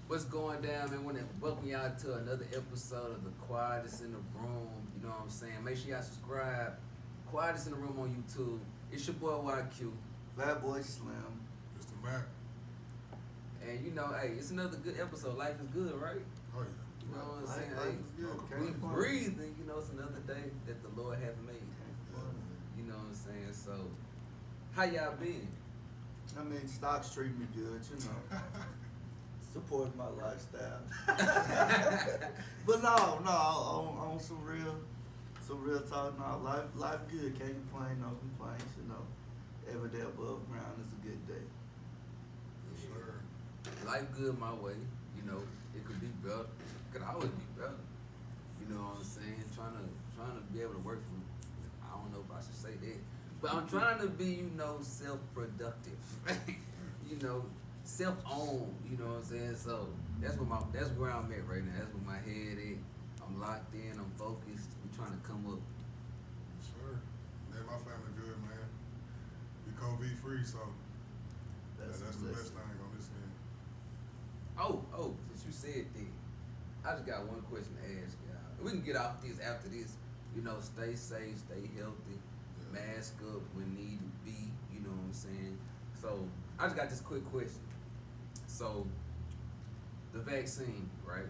What's going down, man? Want to welcome y'all to another episode of the Quietest in the Room. You know what I'm saying? Make sure y'all subscribe. Quietest in the Room on YouTube. It's your boy YQ. Fat Boy Slim. Mr. Mac. And you know, hey, it's another good episode. Life is good, right? Oh, yeah. You know what I'm saying? Life is Hey, good. Okay. we Can't complain. breathing. You know, it's another day that the Lord has made. Can't complain. You know what I'm saying? So, how y'all been? I mean, stocks treat me good, you know. Support my lifestyle. But on some real talk. No, life good. Can't complain. No complaints. You know, every day above ground is a good day. Yes, sir. Life good my way. You know, it could be better. It could always be better. You know what I'm saying? Trying to be able to work from. I don't know if I should say that, but I'm trying to be, you know, self-productive. You know, self-owned. You know what I'm saying? So that's where I'm at right now. That's where my head is. I'm locked in. I'm focused. We trying to come up. Yes, sir. Man, my family good, man. We COVID free, so that's the best thing on this end. Oh, since you said that, I just got one question to ask y'all. We can get off this after this. You know, stay safe, stay healthy, Yeah. mask up when need be. You know what I'm saying? So I just got this quick question. So the vaccine, right?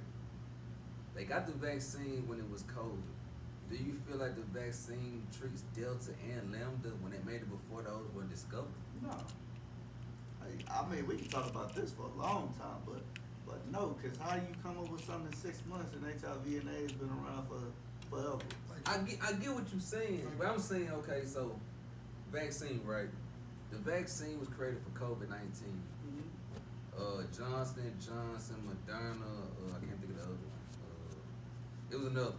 They got the vaccine when it was COVID. Do you feel like the vaccine treats Delta and Lambda when it made it before those were discovered? No. I mean, we can talk about this for a long time, but no, because how do you come up with something in 6 months and HIV and AIDS been around for forever? I get what you're saying, but I'm saying, okay, so vaccine, right? The vaccine was created for COVID-19. Johnson & Johnson, Moderna, I can't think of the other one. It was another,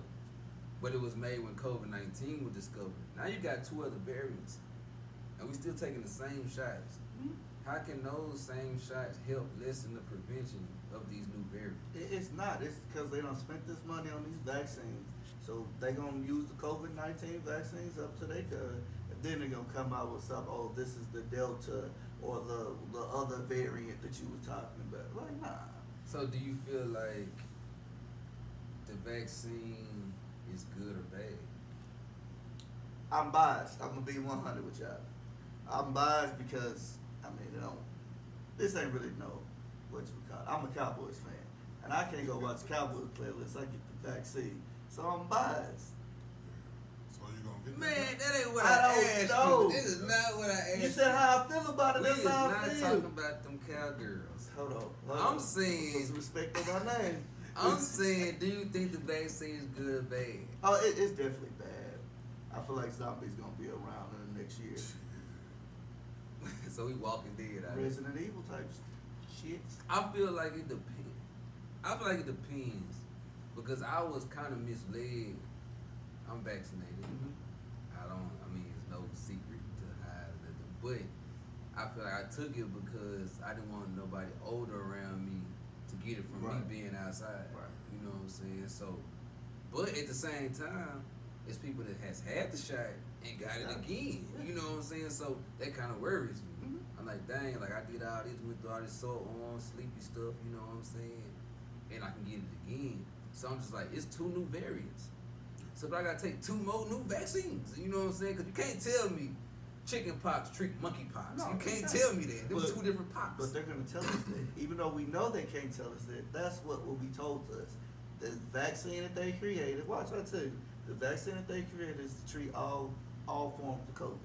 but it was made when COVID-19 was discovered. Now you got two other variants, and we still taking the same shots. Mhm. How can those same shots help lessen the prevention of these new variants? It's not. It's because they don't spent this money on these vaccines. So they gonna use the COVID-19 vaccines up to their good. And then they're gonna come out with something. Oh, this is the Delta or the other variant that you were talking about. Like, nah. So do you feel like the vaccine is good or bad? I'm biased. I'm gonna be 100 with y'all. I'm biased because I mean, this ain't really what you call it. I'm a Cowboys fan, and I can't go watch Cowboys play unless I get the vaccine. So I'm biased. So you gonna get Man, that ain't what I I don't asked know. you. This is not what I asked you. You said how I feel about it. We That's is how I not feel. talking about them cowgirls. Hold on. I'm saying- Put some respect on my name. I'm saying, do you think the vaccine is good or bad? Oh, it's definitely bad. I feel like zombies gonna be around in the next year. So we walking dead out here. Resident Evil type shit. I feel like it depends. I feel like it depends because I was kind of misled. I'm vaccinated. I mean, it's no secret to hide nothing. But I feel like I took it because I didn't want nobody older around me to get it from Right. me being outside. Right. You know what I'm saying? So, but at the same time, it's people that has had the shot and got it again. You know what I'm saying? So that kind of worries me. Mhm. I'm like, dang, like I did all this, went through all this sore arm, sleepy stuff, you know what I'm saying? And I can get it again. So I'm just like, it's two new variants. So I gotta take two more new vaccines. You know what I'm saying? Because you can't tell me chicken pox treat monkey pox. No, you they can't can't. tell me that. Them But- two different pox. But they're gonna tell us that. Even though we know they can't tell us that, that's what will be told to us. The vaccine that they created, watch I tell you, the vaccine that they created is to treat all forms of COVID.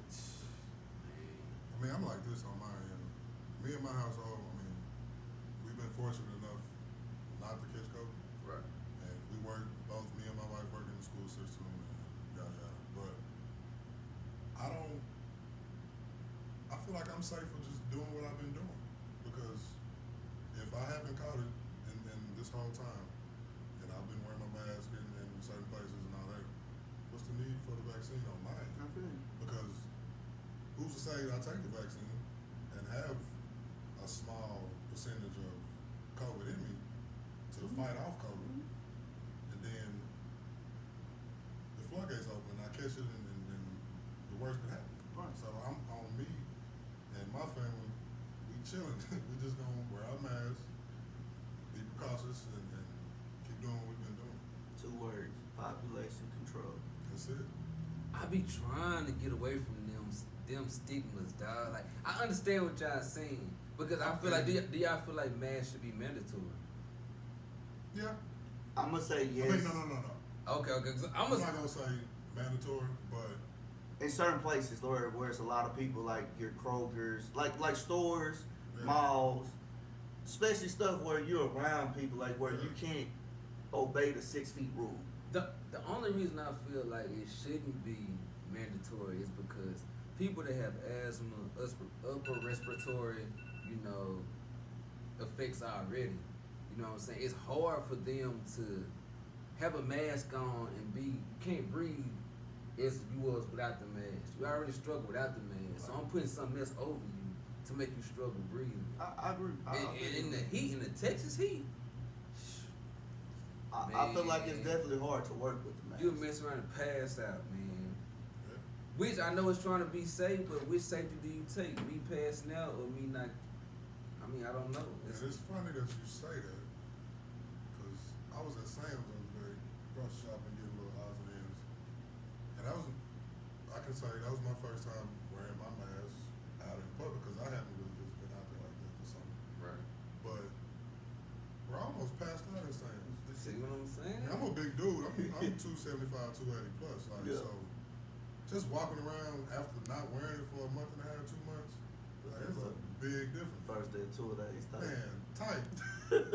I mean, I'm like this on my end. Me and my household, I mean, we've been fortunate enough not to catch COVID. Right. And we work, both me and my wife work in the school system and yada yada. But I feel like I'm safe for just doing what I've been doing. Because if I haven't caught it in this whole time, and I've been wearing my mask in certain places and all that, what's the need for the vaccine on my end? I feel you. Because who's to say I take the vaccine and have a small percentage of COVID in me to fight off COVID, and then the floodgates open, I catch it, and the worst can happen. Right. So I'm on me and my family. We chilling. We just gonna wear our masks, be precautious. Population control. That's it. I be trying to get away from them stigmas, dog. Like I understand what y'all saying because I feel like do y'all feel like masks should be mandatory? Yeah. I'm gonna say yes. I mean, no. Okay. I'm not gonna say mandatory, but In certain places where it's a lot of people, like your Kroger's, like stores, Yeah. malls, especially stuff where you're around people, like where you can't obey the 6 feet rule. The only reason I feel like it shouldn't be mandatory is because people that have asthma, upper respiratory, effects already. You know what I'm saying? It's hard for them to have a mask on and you can't breathe as you was without the mask. You already struggle without the mask. So I'm putting something else over you to make you struggle breathing. I agree. And in the heat, in the Texas heat, I feel like it's man, definitely hard to work with the mask. you'll mess around and pass out, man. yeah. Which I know is trying to be safe, but which safety do you take? Me passing out or me not? I mean, I don't know. And it's funny that you say that, because I was at Sam's the other day, grocery shopping, getting a little odds and ends, and I can say that was my first time wearing my mask out in public, because I haven't really just been out there like that this summer. Right. But we're almost passed out at Sam's. See what I'm saying? I'm a big dude. I'm 275, 280 plus. Like, Yeah. so just walking around after not wearing it for a month and a half, 2 months, like, it's a big difference. First day, 2 days. Man, tight.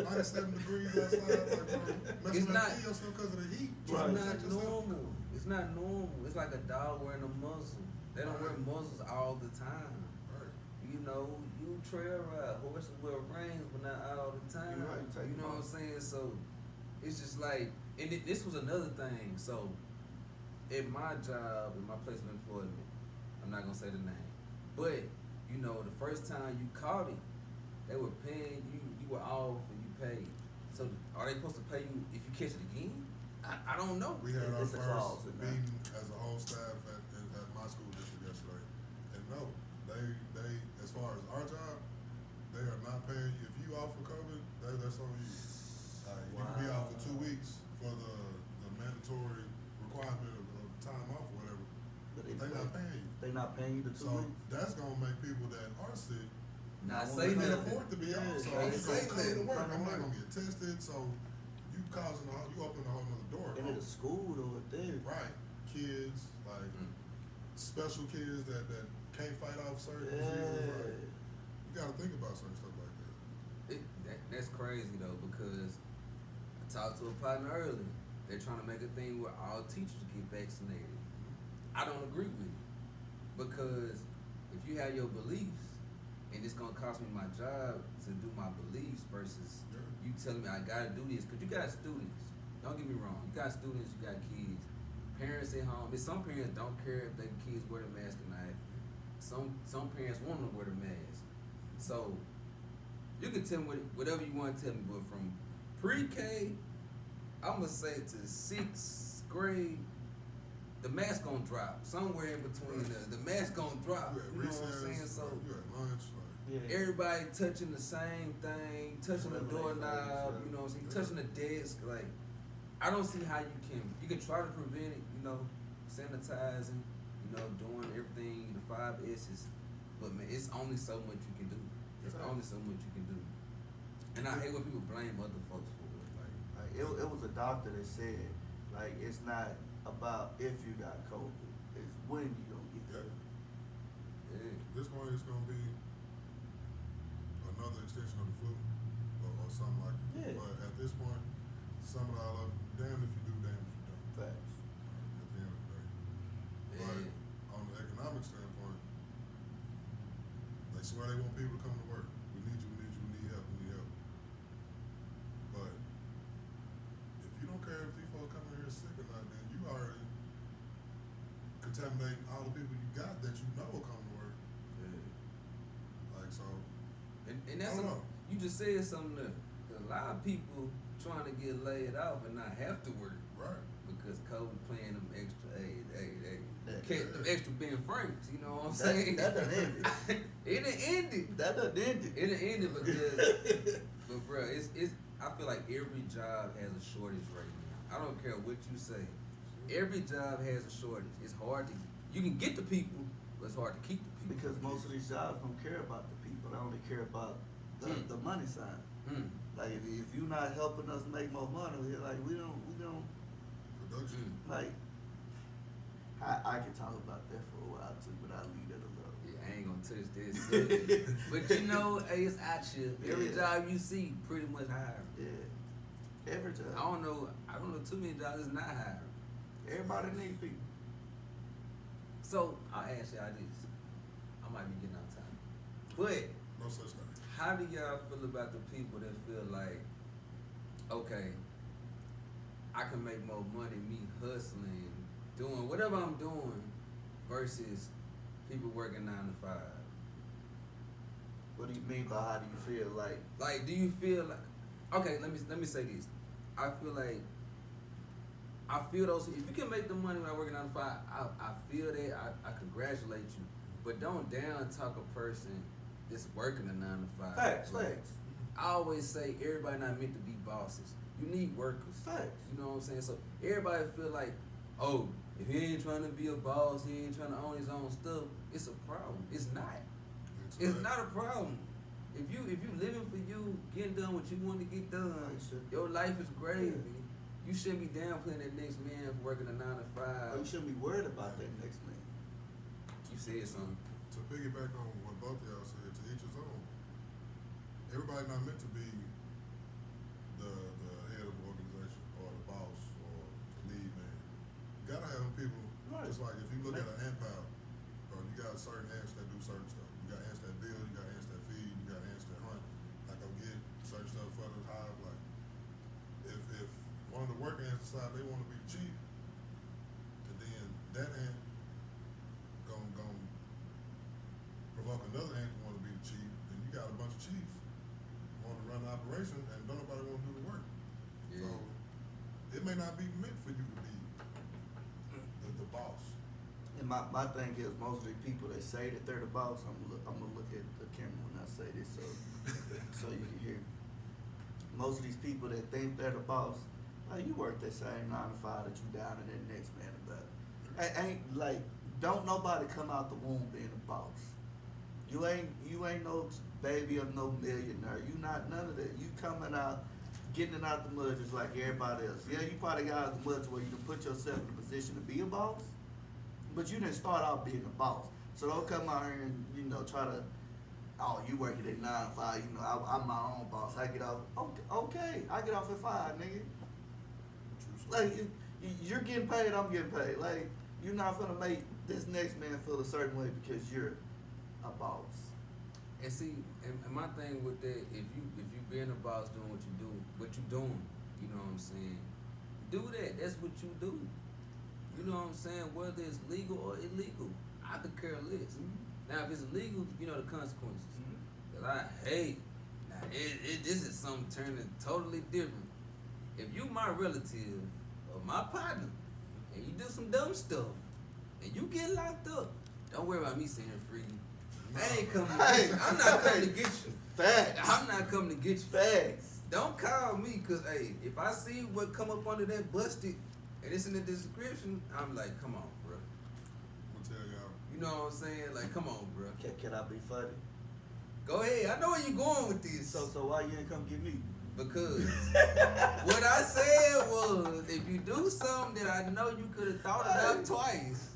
97 degrees outside, like, bro, messing It's up not- yourself because of the heat. It's Trying to not protect yourself. normal. It's not normal. It's like a dog wearing a muzzle. They don't wear muzzles all the time. Right. You trail ride, horses wear reins, but not all the time. You're right, take You know them what I'm off. saying? So it's just like, and this was another thing. So at my job, in my place of employment, I'm not gonna say the name, but the first time you caught it, they were paying you. You were off and you paid. So are they supposed to pay you if you catch it again? I don't know. We had our It's a clause first in there. meeting as a whole staff at my school district yesterday, and no, they as far as our job, they are not paying you. If you off for COVID, that's on you. You can be out for 2 weeks for the mandatory requirement of time off or whatever, But but they're not paying you. They not paying you the 2 So weeks. that's gonna make people that are sick Not Nah, say can't nothing. afford to be out. So Yeah, I'm can't just say gonna come to nothing. work. I'm not gonna get tested. So you open a whole nother door. And at a school though, it did. Right. Kids, like special kids that can't fight off certain diseases. Like, you gotta think about certain stuff like that. That's crazy though, because I talked to a partner earlier. They're trying to make a thing where all teachers get vaccinated. I don't agree with it, because if you have your beliefs and it's gonna cost me my job to do my beliefs versus Yeah. you telling me I gotta do this, because you got students. Don't get me wrong, you got students, you got kids, parents at home. And some parents don't care if their kids wear the mask or not. Some parents want them to wear the mask. So you can tell me whatever you want to tell me, but from pre-K, I'm gonna say to 6th grade, the mask gonna drop somewhere in between. The mask gonna drop. You at You know what I'm recess, saying? So you at lunch, like, Yeah. everybody touching the same thing, touching the Whatever they doorknob. face, You know what I'm saying? yeah. Touching the desk. Like, I don't see how you can try to prevent it. Sanitizing. Doing everything, the 5 S's. But man, it's only so much you can do. It's Right. only so much you can do. And I hate when people blame other folks for it. Like it was a doctor that said, like, it's not about if you got COVID, it's when you gonna get yeah. it. Yeah. This one is gonna be another extension of the flu or something like that. Yeah. But at this point, sum it all up, damn if you do, damn if you don't. Facts. At the end of the day. But Yeah. on the economic standpoint, they swear they want people to come to work. We need you, we need you, we need help, we need help. But if you don't care if these folks coming here sick or not, then you already contaminate all the people you got that you know will come to work. Like, so, And that's I don't know. you just said something that a lot of people trying to get laid off and not have to work right. because COVID playing them extra. That- Kept them extra Ben Franks. You know what I'm That- saying? that done ended. It done ended. That done ended. It done ended because, but bro, it's. I feel like every job has a shortage right now. I don't care what you say. every job has a shortage. It's hard to, you can get the people, but it's hard to keep the people. Because most of these jobs don't care about the people. They only care about the money side. Like if you're not helping us make more money, we're like we don't Production. like. I can talk about that for a while too, but I'll leave that alone. Yeah, I ain't gonna touch this subject. But you know, hey, it's out here. Every Yeah. job you see, pretty much hiring. Yeah, every job. I don't know too many jobs that's not hiring. Everybody need people. So I'll ask y'all this. I might be getting out of time. But No such thing. how do y'all feel about the people that feel like, okay, I can make more money me hustling, doing whatever I'm doing, versus people working 9 to 5? What do you mean by how do you feel like? Like, do you feel like? Okay, let me say this. I feel those. If you can make the money when I working 9 to 5, I feel that. I congratulate you, but don't down talk a person that's working a 9 to 5. Facts. I always say everybody not meant to be bosses. You need workers. Facts. You know what I'm saying? So everybody feel like, oh, if he ain't trying to be a boss, he ain't trying to own his own stuff. It's a problem. It's not. It's right. not a problem. If you living for you, getting done what you want to get done, your life is gravy. You shouldn't be downplaying that next man for working a 9 to 5. Or you shouldn't be worried about that next man. You said something. To piggyback on what both of y'all said, to each his own. Everybody not meant to be the head of the organization or the boss or the lead man. You gotta have them people. Right. Just like if you look at an ant pile, you got certain ants that do certain stuff. You got ants that build, you got ants that feed, you got ants that hunt. Like go get certain stuff for the hive. Like if one of the worker ants decide they want to be chief, and then that ant gon' provoke another ant to want to be the chief, then you got a bunch of chiefs who want to run the operation, and don't nobody want to do the work. Yeah. So it may not be meant for you to be the boss. And my thing is, most of the people that say that they're the boss, I'm gonna look at the camera when I say this, so you can hear me. Most of these people that think they're the boss, like you work that same 9 to 5 that you down to that next man about. Ain't like don't nobody come out the womb being a boss. You ain't no baby of no millionaire. You not none of that. You coming out, getting it out the mud just like everybody else. Yeah, you probably got out the mud to where you can put yourself in a position to be a boss, but you didn't start out being a boss. So don't come out here and try to, oh, you working at 9 to 5. I'm my own boss. I get off. Okay, I get off at 5, nigga. Like you're getting paid, I'm getting paid. Like you're not gonna make this next man feel a certain way because you're a boss. And see, and my thing with that, if you being a boss doing what you doing, you know what I'm saying? Do that. That's what you do. You know what I'm saying? Whether it's legal or illegal, I could care less. Mm-hmm. Now, if it's illegal, you know the consequences. Mm-hmm. That I hate. Now, this is something turning totally different. If you my relative or my partner, and you do some dumb stuff, and you get locked up, don't worry about me saying free. I ain't coming to get you. I'm not coming to get you. Facts. I'm not coming to get you. Facts. Don't call me, cause hey, if I see what come up under that busted, and it's in the description, I'm like, come on, bro. I'm gonna tell y'all. You know what I'm saying? Like, come on, bro. Can I be funny? Go ahead. I know where you going with this. So why you ain't come get me? Because what I said was, if you do something that I know you could have thought about twice,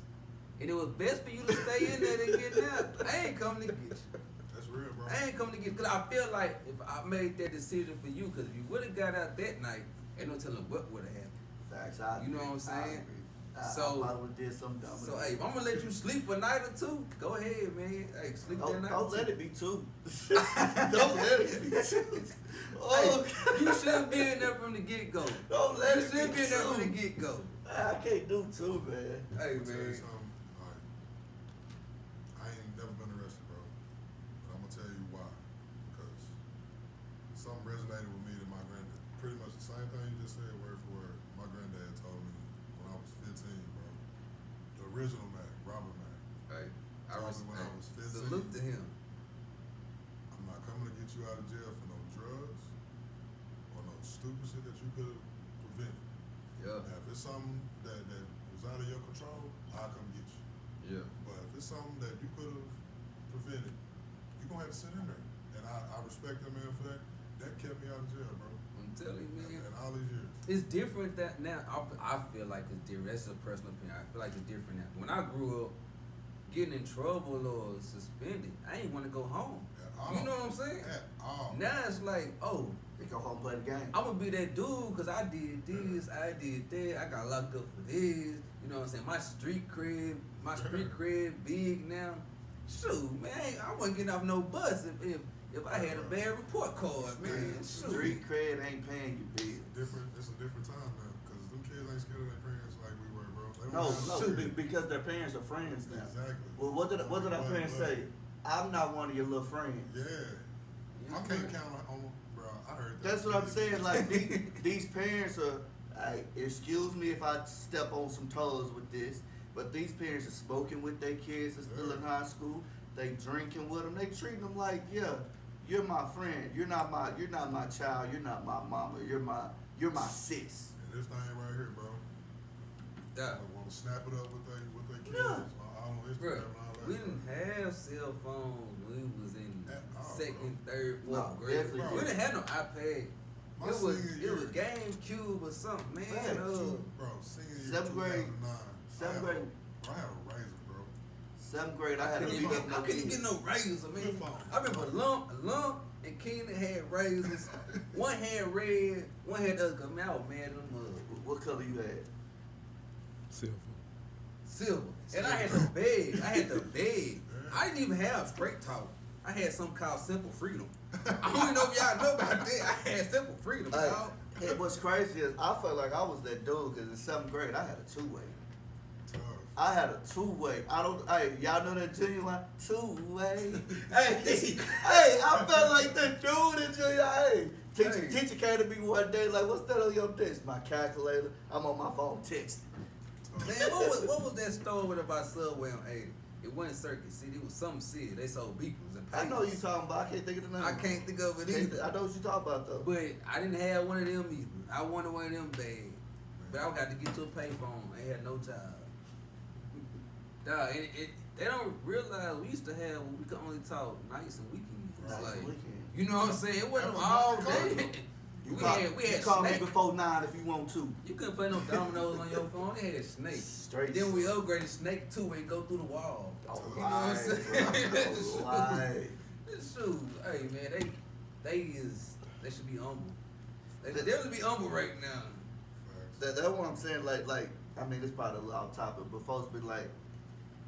and it was best for you to stay in there than get out, I ain't coming to get you. That's real, bro. I ain't coming to get you. Because I feel like if I made that decision for you, because if you would have got out that night, ain't no telling what would have happened. Facts. You know what I'm saying? I So- probably did something dumb. So, hey, if I'm going to let you sleep a night or two, go ahead, man. Hey, sleep that night Don't or let two. it be two. Don't let it be two. Oh, Hey, you should be in there from the get-go. don't let You it should be be in there from the two. get-go. I can't do two, man. Hey, I'm gonna tell you man. something. Like, I ain't never been arrested, bro. But I'm gonna tell you why. Because something resonated with me that my granddad, pretty much the same thing you just said, word for word. My granddad told me when I was 15, bro. The original Mac, Robert Mac. Hey, Told me when I was 15. salute to him. I'm not coming to get you out of jail for no drugs or no stupid shit that you could have prevented. Yeah. Now, if it's something that it's out of your control, I'll come get you. Yeah. But if it's something that you could have prevented, you're gonna have to sit in there. And I respect that man for that. That kept me out of jail, bro. I'm telling you, man. And all these years. It's different that now. I feel like it's different. That's a personal opinion. I feel like it's different now. When I grew up, getting in trouble or suspended, I ain't want to go home. At all. You know what I'm saying? At all. Now it's like, oh, They go home and play the game. I'm gonna be that dude because I did this, I did that, I got locked up for this. You know what I'm saying? My street cred big now. Shoot, man, I wasn't getting off no bus if I had a bad report card, man. Shoot. Street cred ain't paying you bills. It's a different time now, because them kids ain't scared of their parents like we were, bro. They don't No, have no, shit. because their parents are friends now. Exactly. Well, what did our parents say? I'm not one of your little friends. Yeah. I can't count on them, bro. I heard that. That's what I'm saying. Like these parents are. Excuse me if I step on some toes with this, but these parents are smoking with their kids that's still in high school. They drinking with them. They treating them like, yeah, you're my friend. You're not my child. You're not my mama. You're my sis. And this thing right here, bro. Yeah. I want to snap it up with their kids. Yeah. On Instagram Bro, and all that. we didn't have cell phones when we was in At all, second, bro. third, No, fourth grade. definitely We didn't have no iPad. My It was senior year, GameCube or something, man. Facts. bro, senior year 7th grade. 2009. Seventh grade. Bro, I had a razor, bro. 7th grade, I had a couldn't beat even up get, I couldn't even get no razors, man. Flip phone. I remember Lump, and Keenan had razors. One had red, one had the other. Man, I was mad at them. What color you had? Silver. And I had the bag. I didn't even have straight talk. I had something called Simple Freedom. I don't even know if y'all know about that. I had Simple Freedom, Hey, dog. hey, what's crazy is I felt like I was that dude because in 7th grade I had a two-way. Tough. I had a two-way. Hey, y'all know that genuine two-way? hey, I felt like that dude in junior. Hey, teacher came to me one day like, what's that on your desk? My calculator. I'm on my phone texting. Man, what was that store with about Subway on 80? It wasn't Circuit City. It was some city. They sold beepers and I know papers. you talking about. I can't think of the name. I can't think of it either. I know what you talking about though. But I didn't have one of them either. I wanted one of them bags. But I got to get to a payphone. I had no job. Dog, they don't realize we used to have when we could only talk nights and weekends. Nights and Like, weekends. you know what I'm saying? It wasn't That was all my day. You We had call me Snake. before 9 if you want to. You couldn't play no dominoes on your phone. They had Snake. Straight. Then we upgraded Snake 2 and go through the wall. Oh, You know what I'm saying? Right. Shoot, hey man, they should be humble. They should be humble right now. Facts. That's what I'm saying. Like, I mean, it's probably a little off topic, but folks be like,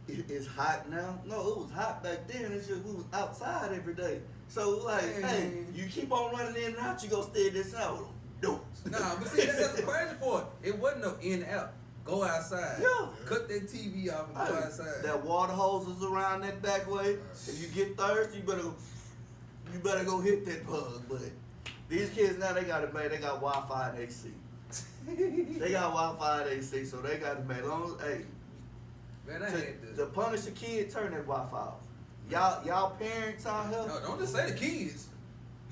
it's hot now. No, it was hot back then. It's just we was outside every day. So like, hey, you keep on running in and out, you gonna stay this out. No. Nah, but see, that's the crazy part. It wasn't no in and out. Go outside. Yeah. Cut that TV off and go Hey, outside. that water hose is around that back way. If you get thirsty, you better go hit that bug. But these kids now they got Wi-Fi and AC. They got Wi-Fi and AC, so they got it made. Long as, hey, Man, I had to punish a kid, turn that Wi-Fi off. Y'all parents out here. No, don't just say the kids.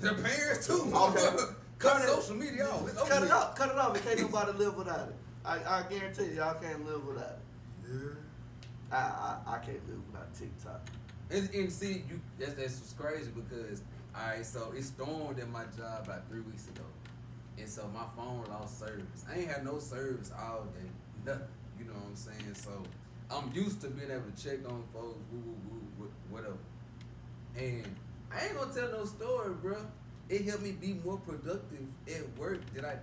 The parents too. Okay. Cut social media off. It's Cut over it with. off. Cut it off. It can't nobody live without it. I guarantee you, y'all can't live without it. Yeah. I can't live without TikTok. And see, that's crazy because so it stormed at my job about 3 weeks ago, and so my phone lost service. I ain't had no service all day, nothing. You know what I'm saying? So I'm used to being able to check on folks, whatever. And I ain't gonna tell no story, bro. It helped me be more productive at work that I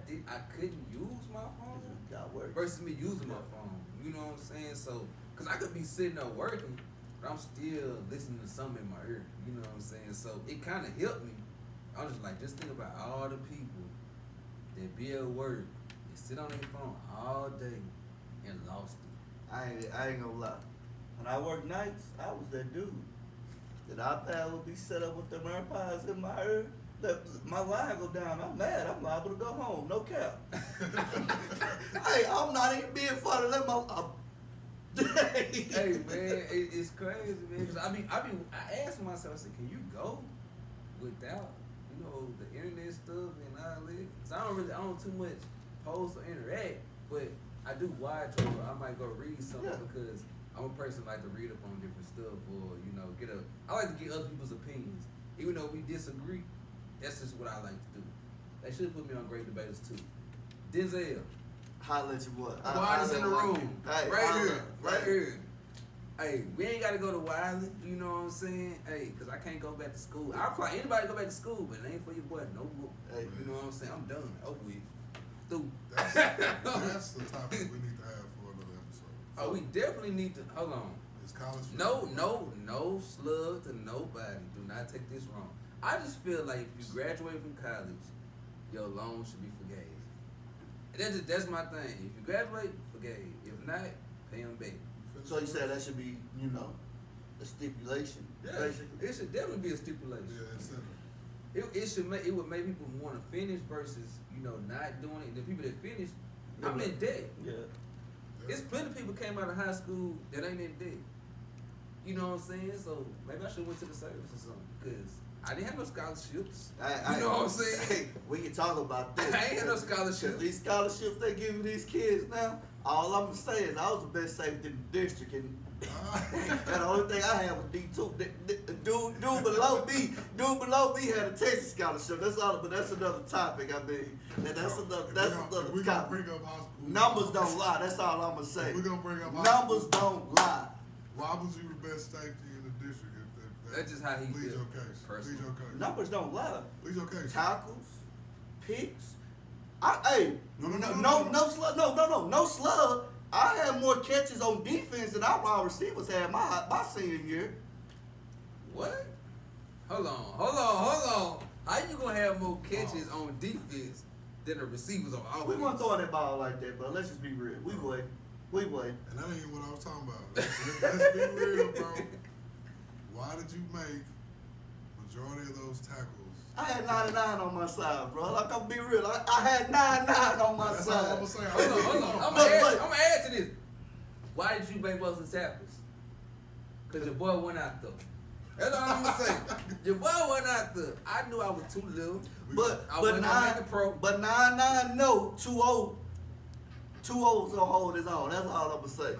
couldn't use my phone Got work. versus me using my phone. You know what I'm saying? So, cause I could be sitting there working, but I'm still listening to something in my ear. You know what I'm saying? So it kind of helped me. I was just think about all the people that be at work and sit on their phone all day and lost it. I ain't gonna lie. When I worked nights, I was that dude. That iPad would be set up with the AirPods in my ear. My line go down. I'm mad. I'm liable to go home. No cap. Hey, I'm not even being funny. Let my. Hey man, it's crazy, man. Cause I asked myself, I said, can you go without, the internet stuff and all that? Cause I don't too much post or interact, but I do watch, or I might go read something Yeah. because I'm a person like to read up on different stuff, or I like to get other people's opinions, even though we disagree. That's just what I like to do. They should put me on Great Debaters too. Denzel, Holla at your boy. Quietest in the Room, Hey, right holla, here, right here. Hey, we ain't gotta go to Wiley, you know what I'm saying? Hey, cause I can't go back to school. I'll probably anybody go back to school, but it ain't for your boy no more. Hey. You know what I'm saying? I'm done. Over with. Through. That's the topic we need to have for another episode. Oh, we definitely need to. Hold on. It's college. No slug to nobody. Do not take this wrong. I just feel like if you graduate from college, your loan should be forgave. That's my thing. If you graduate, forgave. If not, pay them back. So you said that should be, a stipulation, basically. It should definitely be a stipulation. Yeah, incentive. It would make people want to finish versus not doing it. The people that finish, I'm in debt. Yeah. It's plenty of people came out of high school that ain't in debt. You know what I'm saying? So maybe I should went to the service or something because I didn't have no scholarships. You know what I'm saying? Hey, we can talk about this. I ain't had no scholarships. These scholarships they giving these kids now, all I'm gonna say is I was the best safety in the district, and the only thing I had was D2. Dude below me had a Texas scholarship. That's all, but that's another topic. I mean, that's another We're gonna topic. bring up high school. Numbers don't lie. That's all I'm gonna say. We're gonna bring up Numbers don't lie. Why was you the best safety in the district? That's just how he Plead feels. your case. Personally. Plead your case. Numbers don't lie. Plead your case. Tackles, picks. No slug. I had more catches on defense than our wide receivers had my senior year. What? Hold on. How you gonna have more catches on defense than the receivers on offense? We weren't throwing that ball like that, but let's just be real. We would. And that ain't what I was talking about. Let's be real, bro. Why did you make majority of those tackles? I had 99 on my side, bro. Like, I'm be real. I had 99 on my That's all side. I'm gonna say. Hold on. I'm gonna add to this. Why did you make most of the tackles? Because your boy went out there. That's all I'm gonna say. Your boy went out there. I knew I was too little. But I wasn't gonna make the pro. 99 no 2-0. 2-0's gonna hold his own. That's all I'm gonna say.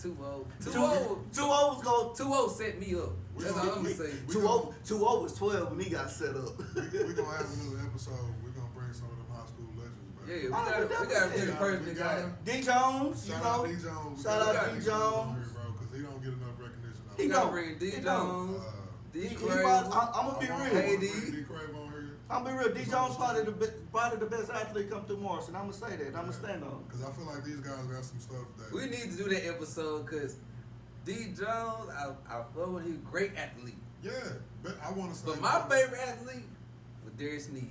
2-0. 2-0's gonna 2-0 set me up. That's all I'm gonna say. 2-0 was 12 when he got set up. We're gonna have another episode. We're gonna bring some of them high school legends back. Yeah, we gotta bring the person that got it. D Jones, Shout out D Jones. Shout out D Jones, Jones. bro, because he don't get enough recognition. He We don't. gotta bring D Jones, D I'm Crave. gonna be I want real. to Hey, bring D. D Crave on here. I'm gonna be real. D Jones probably the best athlete come through Morrison. I'm gonna say that. I'm gonna stand on it. Because I feel like these guys got some stuff that. We need to do that episode because D Jones, I fuck with him, great athlete. Yeah, but I want to say. But my favorite athlete was Darius Sneed.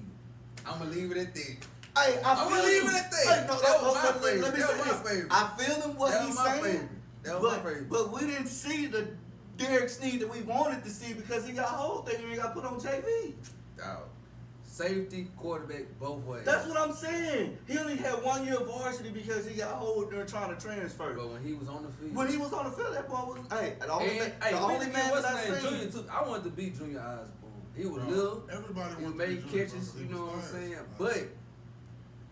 I'm gonna leave it at that. Hey, I'm gonna leave it at that. Hey, no, That was my let favorite. me That say was this. my favorite. I feel him what That he's was my saying. favorite. That was my favorite. But we didn't see the Derek Sneed that we wanted to see because he got a whole thing and he got put on JV. Dog. Safety, quarterback, both ways. That's what I'm saying. He only had 1 year of varsity because he got hold there trying to transfer. But when he was on the field. When he was on the field, that boy was the only we man what's that I his name? seen. Junior too. I wanted to be Junior Osborne. He was Bro, little. everybody He wanted to made be Junior, catches. bro, You he know was what I'm fast. saying? Right.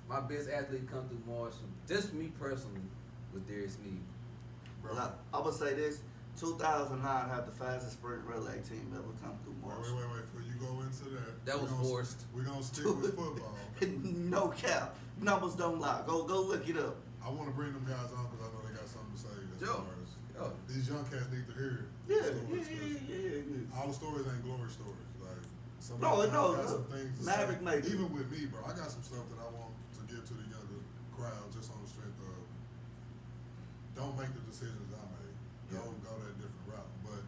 But my best athlete come through Marshall, just me personally, was Darius Sneed. Bro. Well, I would say this: 2009 had the fastest sprint relay team ever come through Marshall. Wait. Before you go into that. That was forced. We're going to stick with football. No cap. Numbers don't lie. Go look it up. I want to bring them guys on because I know they got something to say as Yo. far as Yo. these young cats need to hear Yeah. stories. 'Cause all the stories ain't glory stories. Like some No, of them no, got no. some things to Maverick say. maybe. Even with me, bro, I got some stuff that I want to give to the younger crowd just on the strength of don't make the decisions I made. Go that different route. But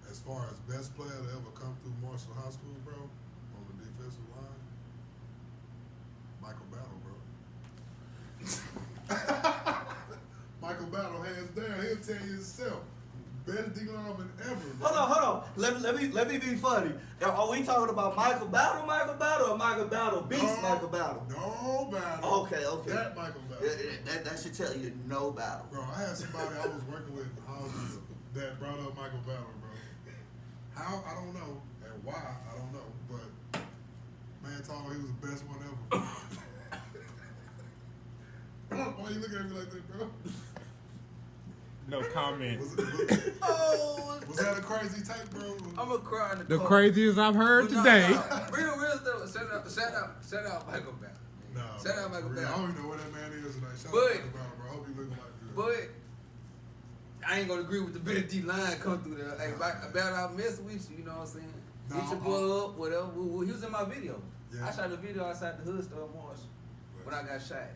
as far as best player to ever come through Marshall High School, bro, on the defensive line, Michael Battle, bro. Michael Battle, hands down, he'll tell you himself. Best D-lineman ever, bro. Hold on. Let me be funny. Are we talking about Michael Battle, or Michael Battle beats Michael Battle? No Battle. Okay. That Michael Battle. That should tell you no battle. Bro, I had somebody I was working with in Hollywood that brought up Michael Battle, bro. How? I don't know. And why? I don't know. But man told me he was the best one ever. Wait, you looking at me like that, bro? No comment. Oh, Was that a crazy take, bro? I'm gonna cry in the The car. craziest I've heard But no, today. Real stuff. Shout out Michael Bell. No. Shout out Michael for real. Bell. I don't even know what that man is tonight. Shout But- out Michael Bell, bro. I hope you looking like good. But I ain't gonna agree with the Billy D line come through there. Hey, about I mess with you, you know what I'm saying? No, Get your boy up, whatever. He was in my video. Yeah. I shot a video outside the hood store in Marshall when I got shot.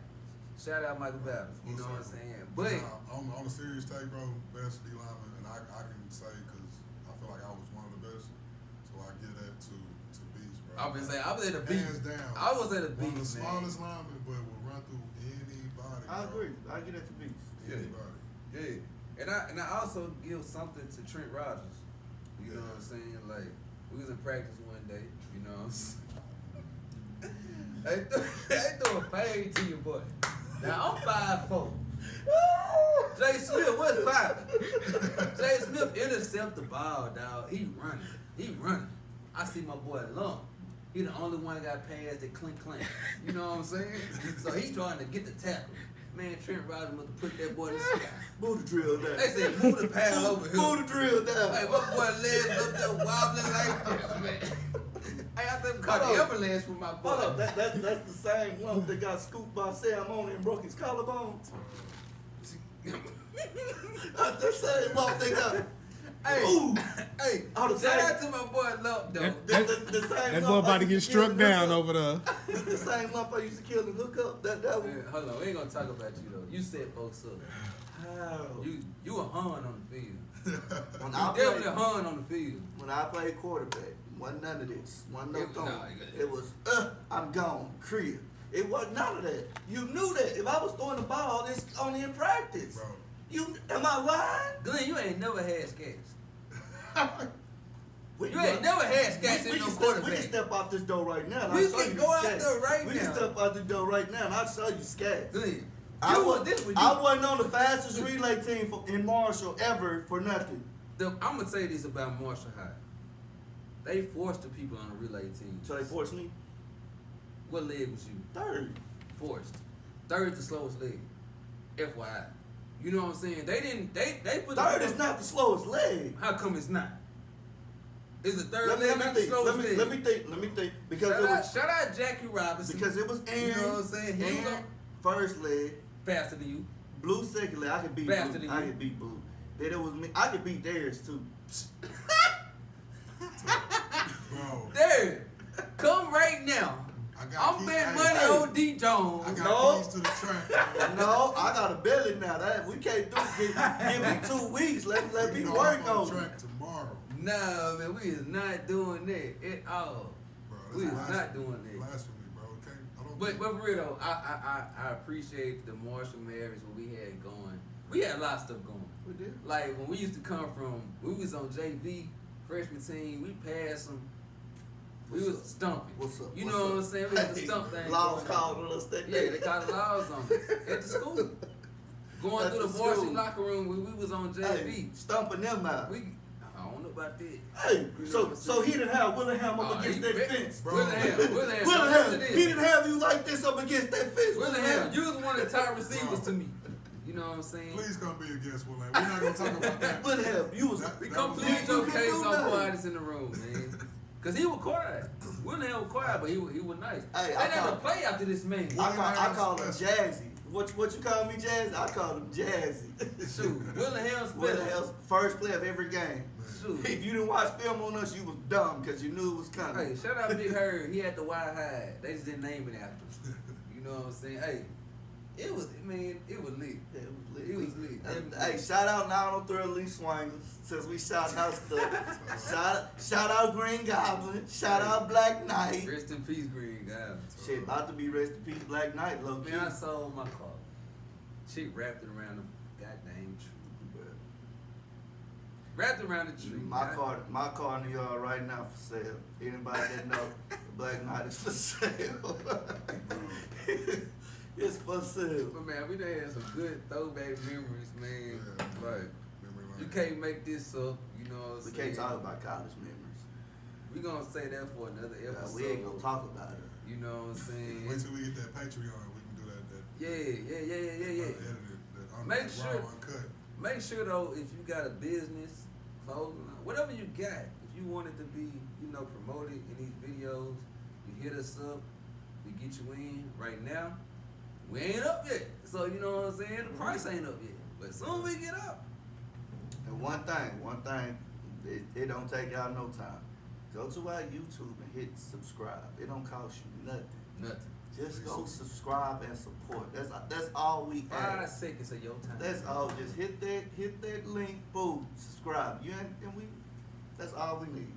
Shout out Michael Bell. You know what I'm saying? But on a serious take, bro, best D lineman, and I can say because I feel like I was one of the best, so I give that to Beast, bro. I was at the beat. Hands down. I was at the One of the beat, man. smallest linemen, but will run through anybody. I bro. agree. I get that to Beast. Anybody. Yeah. And I also give something to Trent Rogers. You know what I'm saying? Like, we was in practice one day, you know what I'm saying? They throw a fade to your boy. Now I'm 5'4". Jay Smith, what's poppin'? Jay Smith intercept the ball, dog. He running. I see my boy Lump. He the only one got past the clink. You know what I'm saying? So he trying to get the tackle. Man, Trent Rogers must have put that boy in the sky. Move the drill down. They said move the pal over here. Move the drill down. Hey, my boy legs up there wobbling like that, man. Hey, I think caught the Hold on. ambulance for my boy. Hold up, that's the same lump that got scooped by Sam on and broke his collarbone. That's the same lump they got. Hey, Ooh. hey, Oh, the shout same- out to my boy Lump, though. The same That lump boy I about to used get kill struck and down hook over there. up. The same lump I used to kill and hook up. That one. Man, hold on, we ain't gonna talk about you though. You set folks up. How? You a hun on the field. When You I definitely played, a hun on the field. when I played quarterback, wasn't none of this. Wasn't no It- throwing. nah, you got- It was, I'm gone, crib. It wasn't none of that. You knew that. If I was throwing the ball, it's only in practice. Bro. Am I lying? Glenn, you ain't never had scats. We- You ain't never had scats we in no can quarterback. step out this door right now. And We I'll show can you go the out scats. there right we now. can step out the door right now and I'll show you scats. Glenn, I I wasn't on the fastest relay team in Marshall ever for nothing. I'm gonna say this about Marshall High. They forced the people on the relay team. So they forced me What leg was you? third. Forced. Third the slowest leg. FYI. You know what I'm saying? They put Third the, is not the slowest leg. How come it's not? Is the third Let me leg not the think. slowest leg? Let me think. Because Shout out Jackie Robinson. because it was Aaron. You know what I'm saying? He was Aaron on- first leg. faster than you. Blue second leg. I could beat Faster Blue. than I you. could beat Blue. Then it was me. I could beat theirs too. Bro, There. Come right now. I got I'm keys- betting hey, money hey. on D. I Jones. got No. keys to the track. bro. No, I got a belly now. That we can't do. Give me 2 weeks. Let me You know work I'm on on the it. track tomorrow, No, man, we is not doing that at all. bro. We is That's not doing that. blasphemy, bro. Okay, I don't. But for real though, I appreciate the Marshall marriage what we had going. We had a lot of stuff going. We did. Like when we used to come from, we was on JV freshman team. We passed them. We What's was up? stumping. What's up? You What's know what up? I'm saying? We had the stump thing. Laws going on. called on us that Yeah, day. they called laws on us at the school. Going At through the the varsity school. locker room when we was on JV. Hey, stumping them out. I don't know about that. Hey, You know so what I'm so saying? he didn't have Willingham up Oh, against he that bet- fence. Bro. Willingham. Willingham, he didn't have you like this up against that fence. Willingham, you was one of the top receivers to me. You know what I'm saying? Please come be a guest, Will. We're not gonna talk about that. Willingham, you was. That- We that come was- plead You your can case do on nothing. quietest in the room, man. Cause he was quiet. Willingham was quiet, but he was nice. Hey, They I never call- play after this man. I call him Jazzy. What you call me, Jazzy? I call him Jazzy. Shoot, Willingham Willingham, spell. first play of every game. Shoot. If you didn't watch film on us, you was dumb because you knew it was coming. Hey, shout out Big Herb. He had the wide hide. They just didn't name it after him. You know what I'm saying? Hey, it was lit. Yeah, it was lit. It was lit. Hey, shout out now on Thrill Leaf Swangers since we shouting out stuff. shout out Green Goblin. Shout out Black Knight. Rest in peace, Green guy. Shit, about to be rest in peace, Black Knight, low key. Man, I sold my car. She wrapped it around the goddamn tree. Wrapped it around the tree. My car in the yard right now for sale. Anybody that know the Black Knight is for sale. It's for sale. But man, we done had some good throwback memories, man. Yeah, Like, memory lane. you can't make this up, you know what I'm We saying? can't talk about college memories. We gonna say that for another episode. We ain't gonna talk about it. You know what I'm saying? Wait till we get that Patreon. We can do that Yeah. Edited, that Make raw, sure- uncut. Make sure though, if you got a business, clothing line, whatever you got, if you want it to be, promoted in these videos, you hit us up, we get you in. Right now, we ain't up yet. So you know what I'm saying? The price ain't up yet. But soon we get up. And one thing, it don't take y'all no time. Go to our YouTube and hit subscribe. It don't cost you nothing. Nothing. Just go subscribe and support. That's all we 5 ask. seconds of your time. That's all. Just hit that link, boom, subscribe. That's all we need.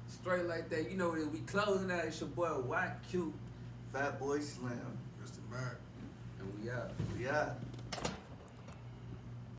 Straight like that. You know what? We closing out. It's your boy YQ. Fat Boy Slim. Mr. Mac. And we out. We out.